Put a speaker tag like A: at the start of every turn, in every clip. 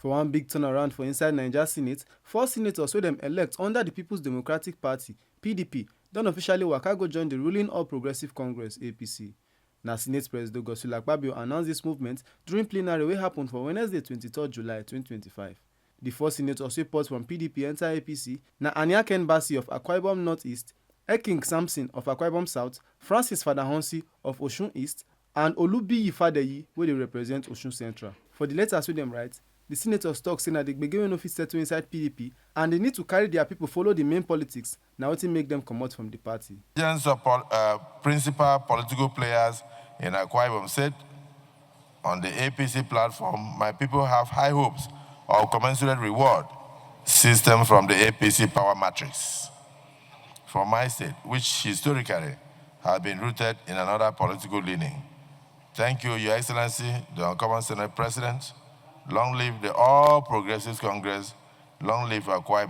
A: For one big turnaround for inside Niger Senate, 4 senators wey dem elect under the People's Democratic Party (PDP) don officially waka go join the ruling All Progressive Congress (APC). Na Senate Presido Godswill Akpabio announce dis movement during plenary wey happen for Wednesday 23 July 2025. The 4 senators wey port from PDP enter APC na Aniaken Basi of Akwa Ibom North East, Eking Samson of Akwa Ibom South, Francis Fadahunsi of Osun East, and Olubiyi Fadeyi wey dey represent Osun Central. For the letters wey dem write, the senators tok say na the gbege wey no fit settle inside PDP and they need to carry their people follow the main politics na wetin make them comot from the party.
B: Principal political players in Akwa Ibom said on the APC platform, my people have high hopes of commensurate reward system from the APC power matrix from my state, which historically has been rooted in another political leaning. Thank you, Your Excellency, the Uncommon Senate President. Long live the All Progressives Congress. Long live Akwa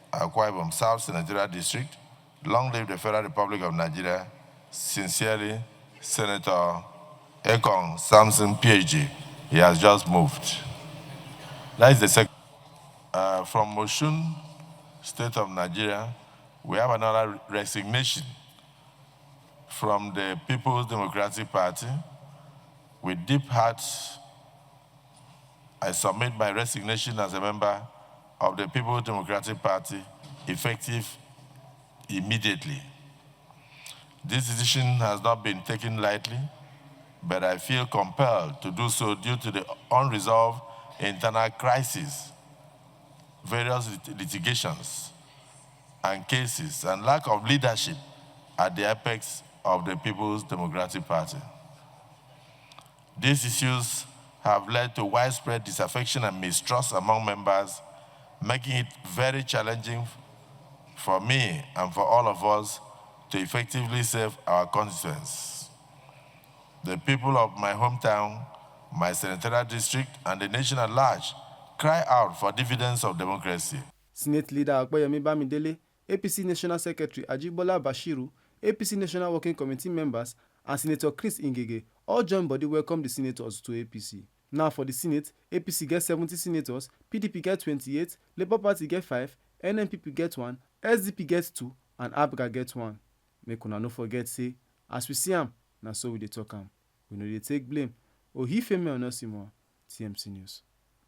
B: Ibom South Senatorial District. Long live the Federal Republic of Nigeria. Sincerely, Senator Ekong Samson, PhD. He has just moved. That is the second. From Osun, State of Nigeria, we have another resignation from the People's Democratic Party. With deep heart, I submit my resignation as a member of the People's Democratic Party, effective immediately. This decision has not been taken lightly, but I feel compelled to do so due to the unresolved internal crisis, various litigations and cases, and lack of leadership at the apex of the People's Democratic Party. These issues have led to widespread disaffection and mistrust among members, making it very challenging for me and for all of us to effectively serve our constituents. The people of my hometown, my senatorial district, and the nation at large cry out for dividends of democracy.
A: Senate Leader Akpeyemi Bamidele, APC National Secretary Ajibola Bashiru, APC National Working Committee members, and Senator Chris Ngige all join body welcome the senators to APC. Now for the Senate, APC get 70 senators, PDP get 28, Labour Party get 5, NNPP get 1, SDP get 2, and APGA get 1. Make una no forget say, as we see am, na so we dey talk am. We no dey take blame. Ohifemi Onosimo, TMC News.